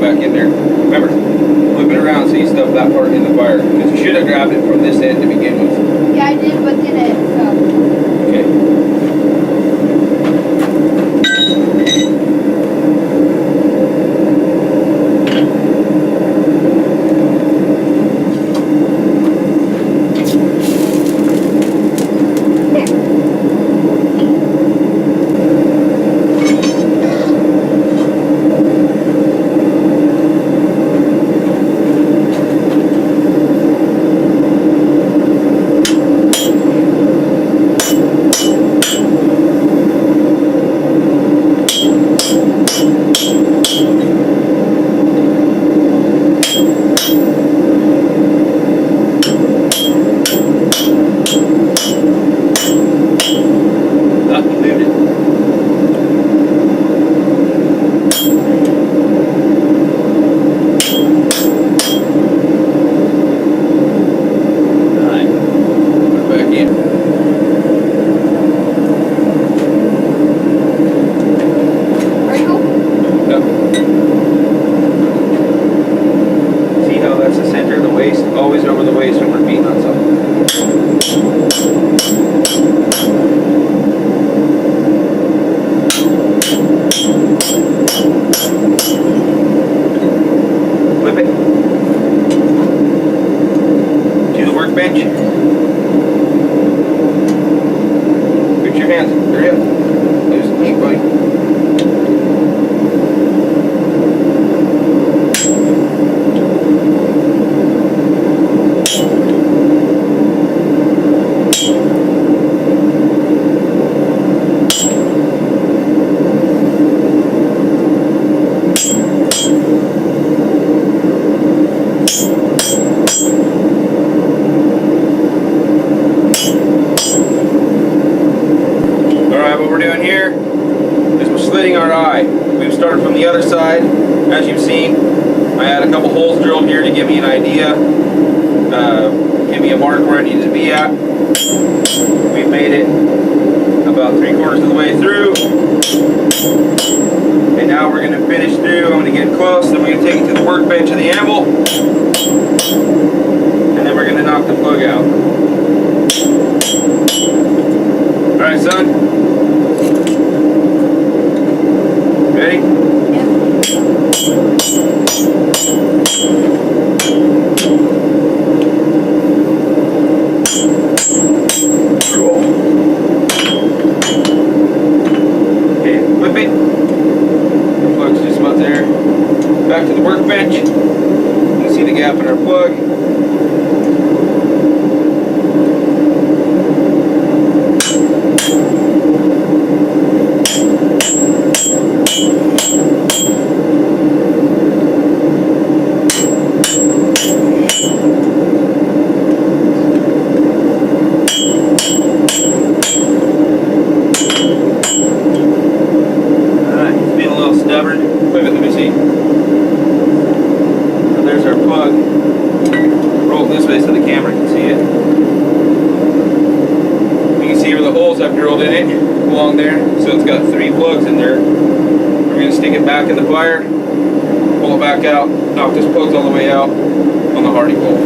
back in there. Remember, flip it around so you stuff that part in the fire. Because you should have grabbed it from this end to begin with. Yeah, I did, but then it fell. Okay. As you've seen, I had a couple holes drilled here to give me an idea, give me a mark where I needed to be at. We've made it about 3/4 of the way through, and now we're going to finish through. I'm going to get close, then we're going to take it to the workbench of the anvil, and then we're going to knock the plug out. Alright, son? Ready? Back to the workbench. You can see the gap in our plug. Alright, it's being a little stubborn. Wait a minute, let me see. There's our plug. Roll it this way so the camera can see it. You can see where the holes I've drilled in it along there. So it's got 3 plugs in there. We're going to stick it back in the fire, pull it back out, knock this plugs all the way out on the Hardy bolt.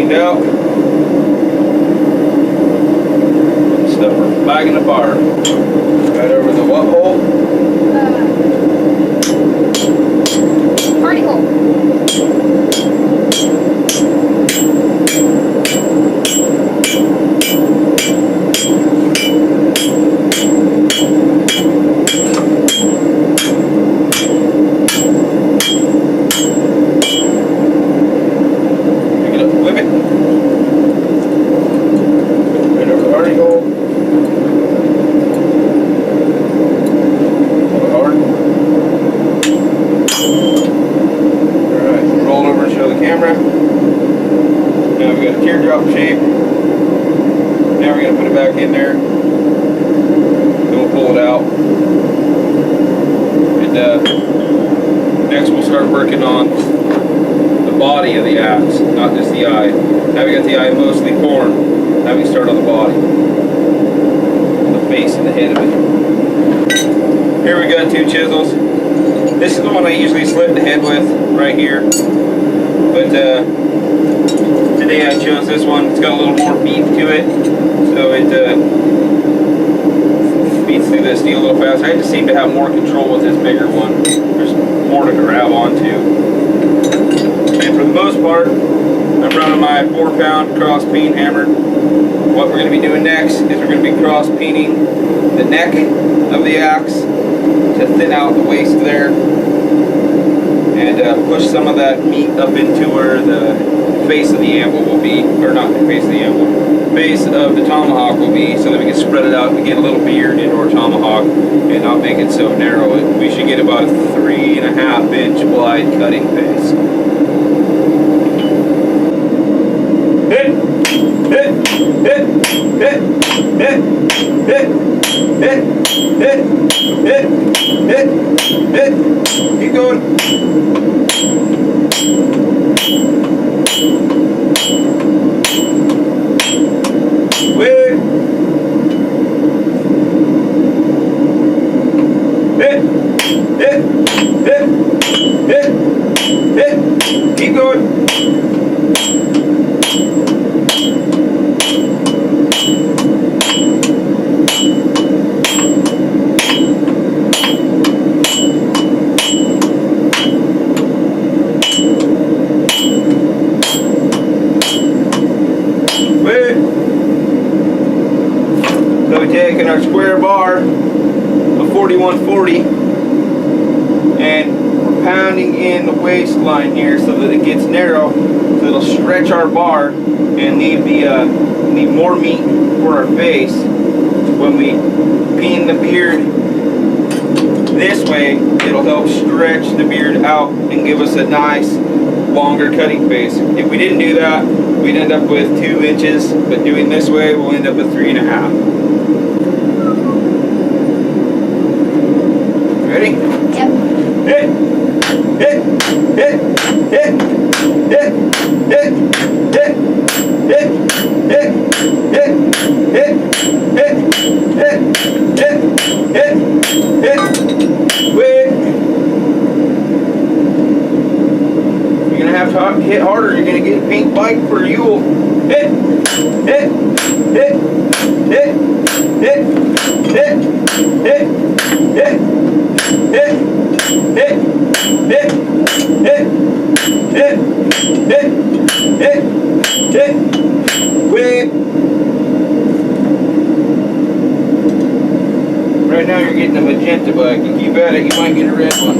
cleaned out. Stuff we're bagging the bar. Right over the what hole? Party hole. Pick it up, whip it. Right over the party hole. Pull it hard. Alright, roll it over and show the camera. Now we got a teardrop shape. Now we're going to put it back in there. Then we'll pull it out. And next we'll start working on the body of the axe, not just the eye. Now we got the eye mostly formed. Now we start on the body. The face and the head of it. Here we got 2 chisels. This is the one I usually slit the head with, right here. But today I chose this one. It's got a little more beef to it, so it beats through the steel a little faster. I just seem to have more control with this bigger one. There's more to grab onto. And for the most part, I'm running my 4-pound cross peen hammer. What we're going to be doing next is we're going to be cross peening the neck of the axe to thin out the waist there, and push some of that meat up into where the face of the anvil will be, or not the face of the anvil, face of the tomahawk will be, so that we can spread it out and get a little beard into our tomahawk and not make it so narrow. We should get about a 3.5 inch wide cutting face. Hit, hit, hit, hit, hit, hit, hit, hit, hit, hit, hit. Keep going. Wait. Hit, hit, hit, hit, hit. Keep going. So we're taking our square bar of 4140 and we're pounding in the waistline here so that it gets narrow, so it'll stretch our bar and leave more meat for our face. When we peen the beard this way, it'll help stretch the beard out and give us a nice longer cutting face. If we didn't do that, we'd end up with 2 inches, but doing this way, we'll end up with 3.5. Ready? Yep. Hit, hit, hit, hit, hit, hit, hit, hit, hit, hit, hit, hit, hit, hit, hit, hit. Wait. You're gonna have to hit harder. You're gonna get a pink bike for you. Hit, hit, hit, hit, hit, hit, hit, hit, hit, hit, hit, hit, hit, hit, hit, hit. Wait. Right now you're getting a magenta bike. If you bet it, you might get a red one.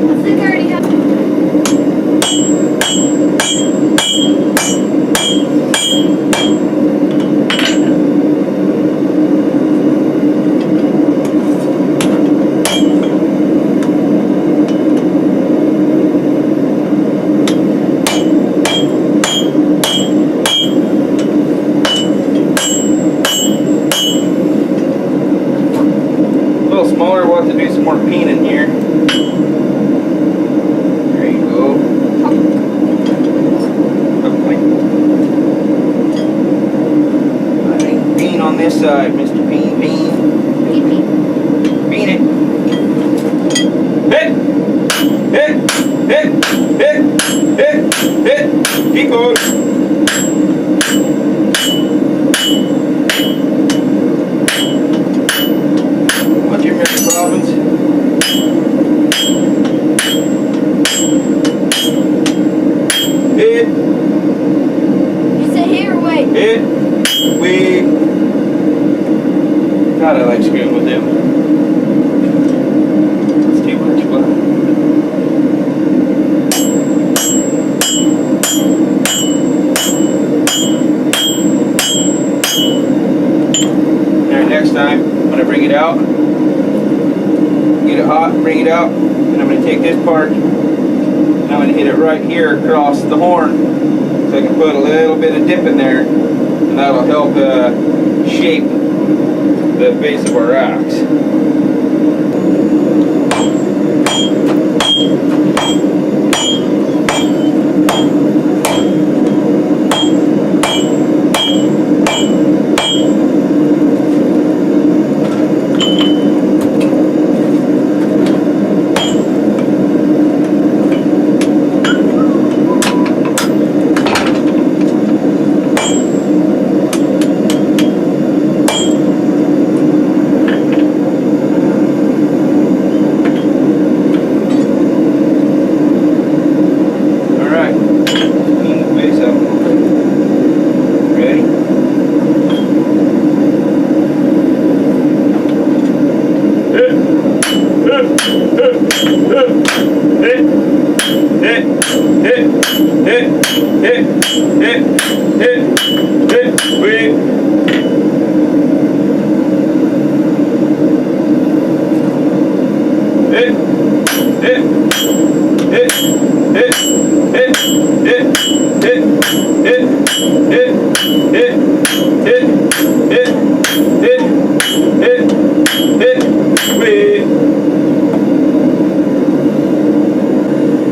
I think I already have. Smaller, we'll have to do some more peening here. There you go. I think peen on this side, Mr. Peen. Pee-pee. Peen it. it hot, bring it out, and I'm going to take this part and I'm going to hit it right here across the horn so I can put a little bit of dip in there, and that'll help shape the base of our axe.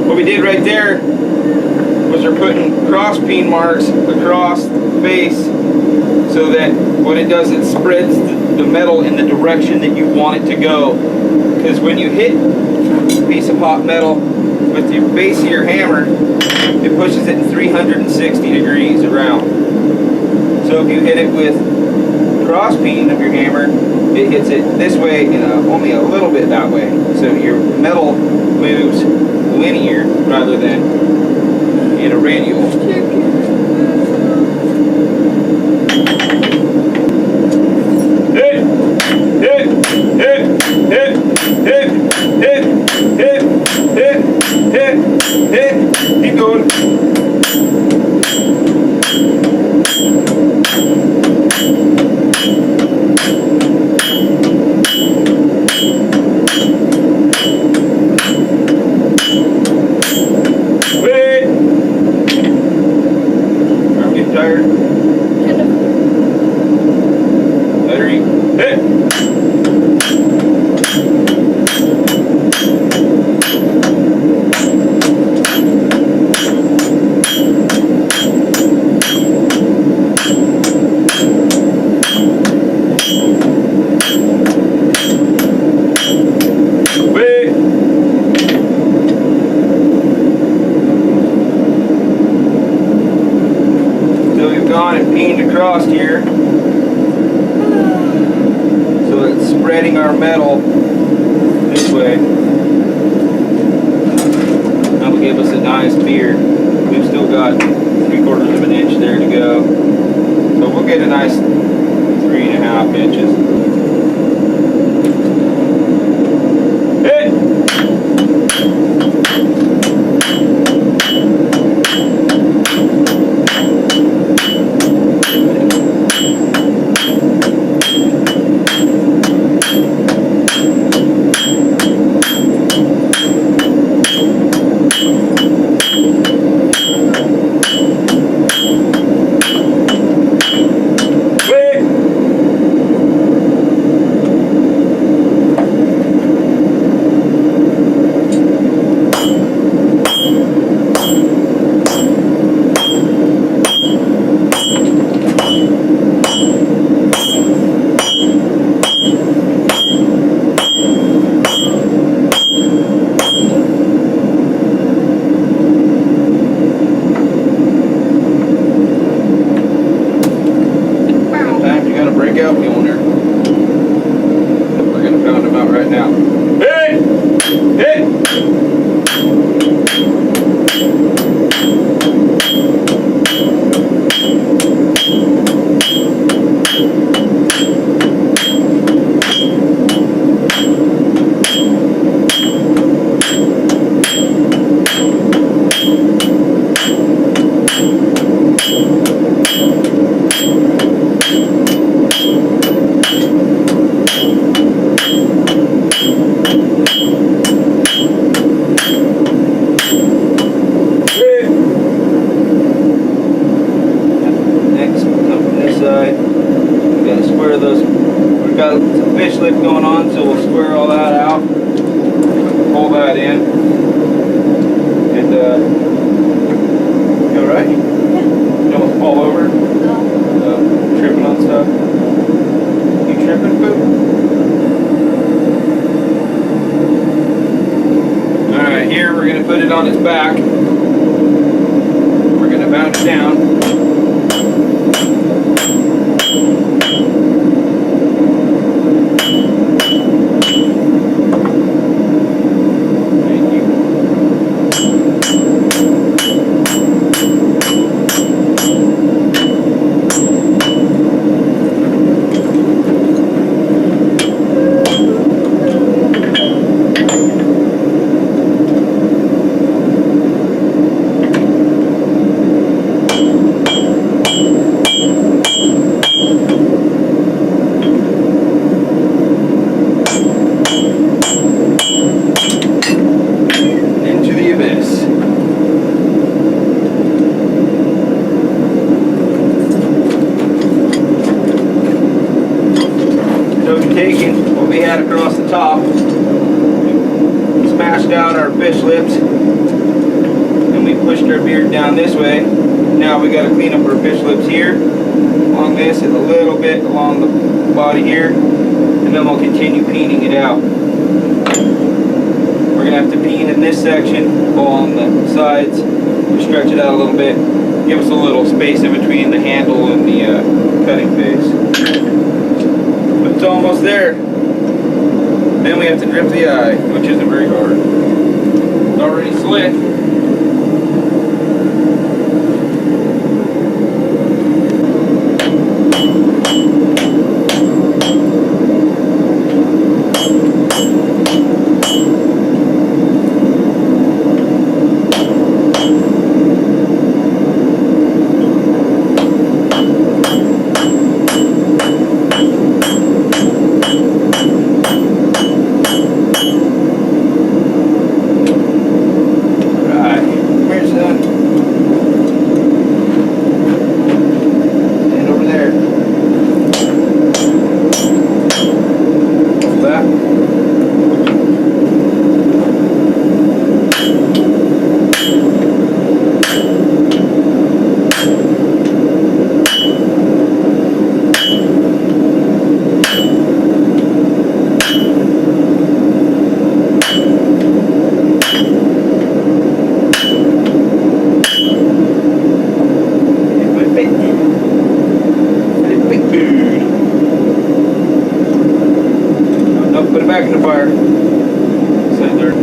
What we did right there was we're putting cross peen marks across the face so that what it does, it spreads the metal in the direction that you want it to go. Because when you hit a piece of hot metal with the base of your hammer, it pushes it in 360 degrees around. So if you hit it with cross peen of your hammer, it hits it this way and only a little bit that way. So your metal moves linear rather than in a radial. Keep going. Wait. I'm getting tired. Battery. Hit. And peened across here so it's spreading our metal this way. That'll give us a nice beard. We've still got 3/4 of an inch there to go, so we'll get a nice 3.5 inches. Out the owner. We're gonna pound him out right now. Hey! Hey! square all that out, pull that in, and you alright? You almost fall over, tripping on stuff. You tripping, Boo? Alright, here we're going to put it on its back. We're going to mount it down. Taking what we had across the top, smashed out our fish lips, and we pushed our beard down this way. Now we got to clean up our fish lips here, along this, and a little bit along the body here, and then we'll continue peening it out. We're going to have to peen in this section, along the sides, stretch it out a little bit, give us a little space in between the handle and the cutting face. It's almost there. Then we have to drip the eye, which isn't very hard. It's already slit. Put it back in the fire. Side there.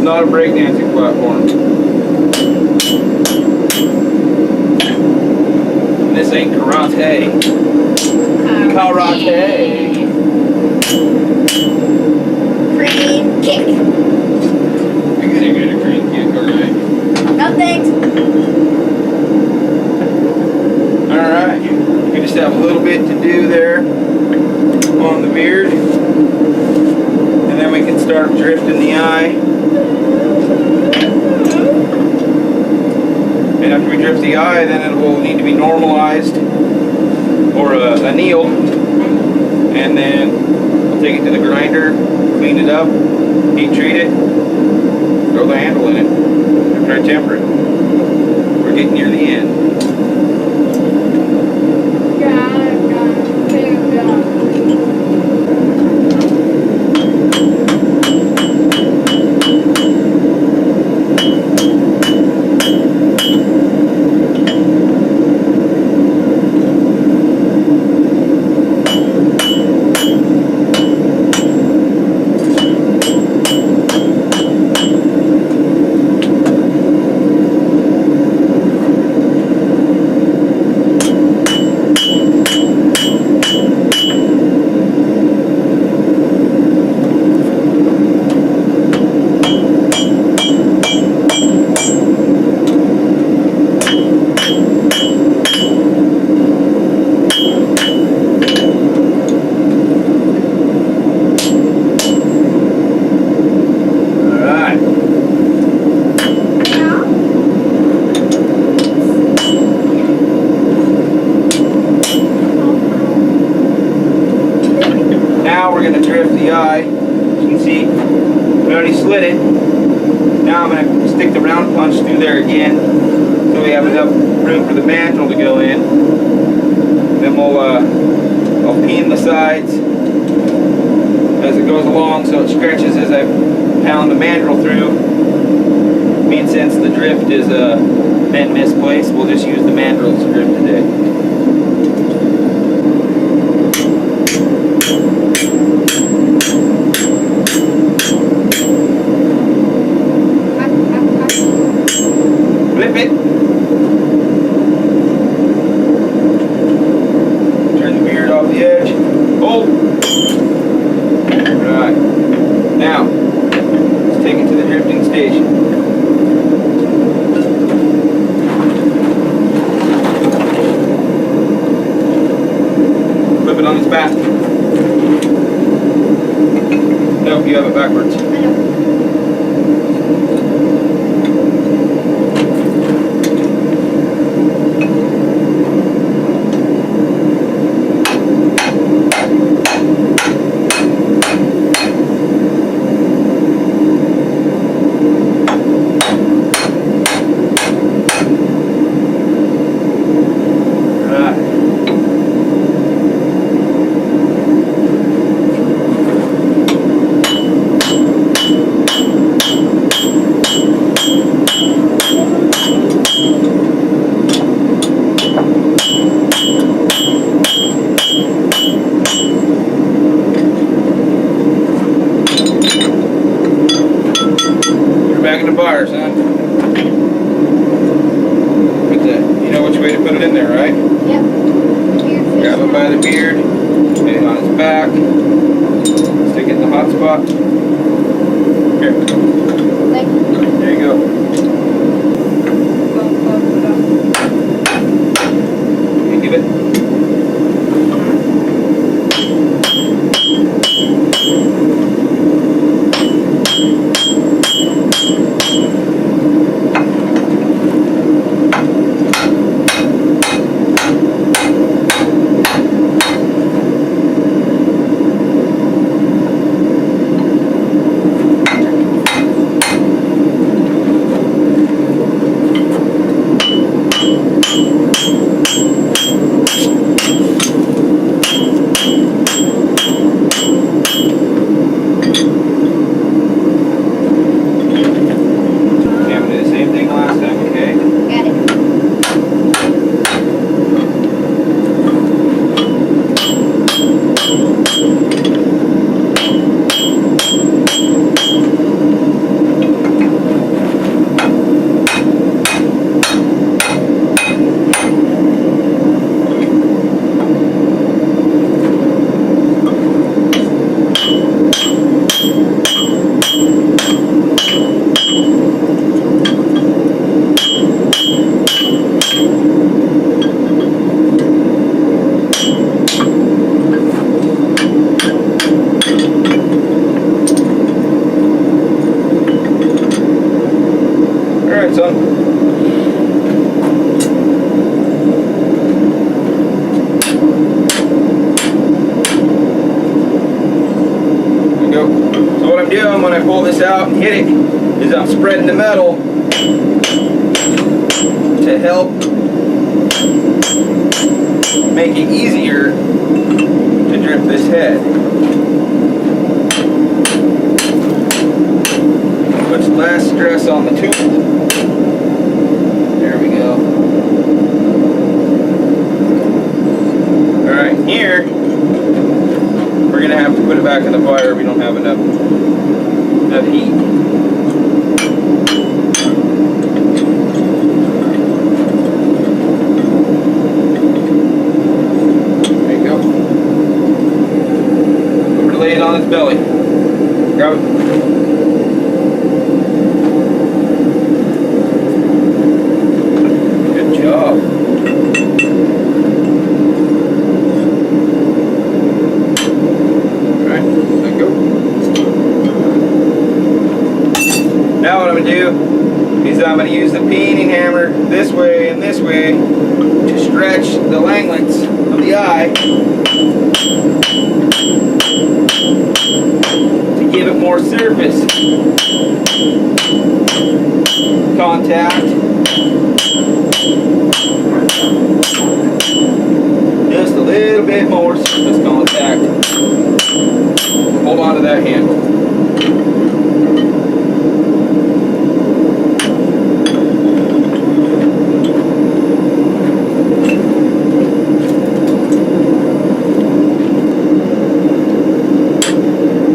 Not a breakdancing platform. And this ain't karate. Karate. Crane kick. You're gonna get a crane kick, alright? No thanks. Alright. We just have a little bit to do there on the beard. And then we can start drifting the eye. And after we drift the eye, then it will need to be normalized or annealed. And then I'll take it to the grinder, clean it up, heat treat it, throw the handle in it, after I temper it. We're getting near the end. Now we're going to drift the eye. As you can see, we already slid it. Now I'm going to stick the round punch through there again so we have enough room for the mandrel to go in. Then I'll peen the sides as it goes along so it stretches as I pound the mandrel through. And since the drift is been misplaced, we'll just use the mandrel to drift today. Flip it. Turn the beard off the edge. Hold. Right. Now, let's take it to the drifting station. Flip it on its back. Nope, you have it backwards. I know. Back in the bar, son. Put that. You know which way to put it in there, right? Yep. Grab it by the beard, lay it on its back, stick it in the hot spot. Here. Thank you. There you go. You give it. When I pull this out and hit it is I'm spreading the metal to help make it easier to drip this head. Puts less stress on the tool. There we go. Alright, here we're going to have to put it back in the fire. We don't have enough heat. There you go. We're to lay it on its belly. Grab it. Good job. Alright, let it go. Now what I'm going to do is I'm going to use the peening hammer this way and this way to stretch the langlets of the eye to give it more surface contact. Just a little bit more surface contact. Hold on to that handle.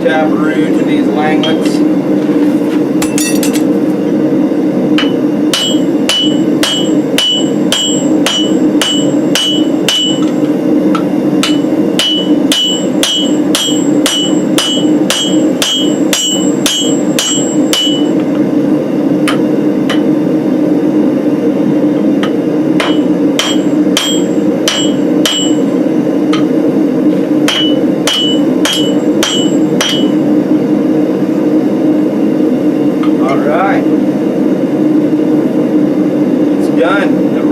Taproot to these langlets.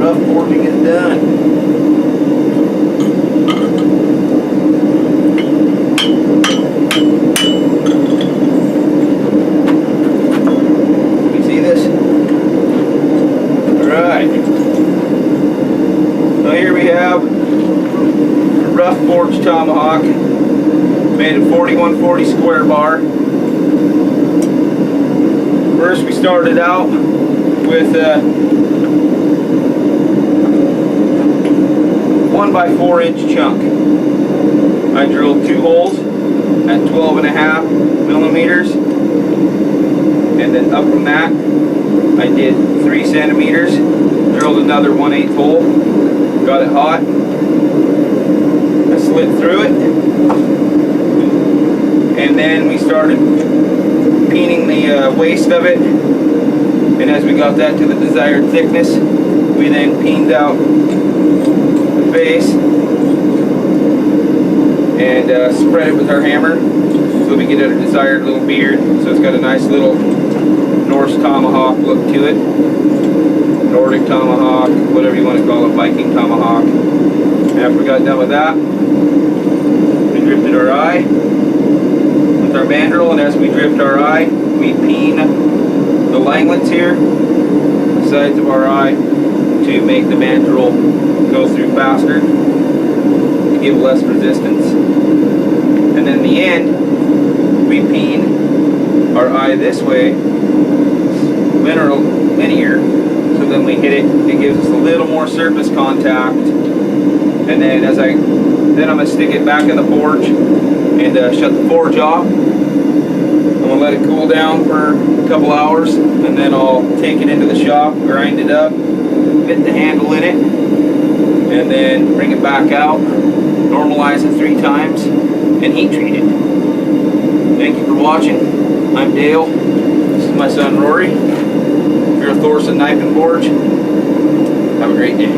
rough forging is done. You see this? Alright. Now here we have a rough forged tomahawk made of 4140 square bar. First we started out with a 1x4 inch chunk. I drilled 2 holes at 12.5 millimeters, and then up from that I did 3 centimeters, drilled another 1/8 hole, got it hot, I slit through it, and then we started peening the waist of it, and as we got that to the desired thickness, we then peened out the base and spread it with our hammer so we get a desired little beard. So it's got a nice little Norse tomahawk look to it, Nordic tomahawk, whatever you want to call it, Viking tomahawk. And after we got done with that, we drifted our eye with our mandrel, and as we drift our eye, we peen the langlets here, the sides of our eye, to make the mandrel go through faster, to give less resistance. And then in the end, we peen our eye this way, linear, so then we hit it, it gives us a little more surface contact. And then I'm going to stick it back in the forge and shut the forge off. I'm going to let it cool down for a couple hours, and then I'll take it into the shop, grind it up, fit the handle in it, and then bring it back out, normalize it 3 times, and heat treat it. Thank you for watching. I'm Dale. This is my son Rory. If you're a Thorson Knife and Forge, have a great day.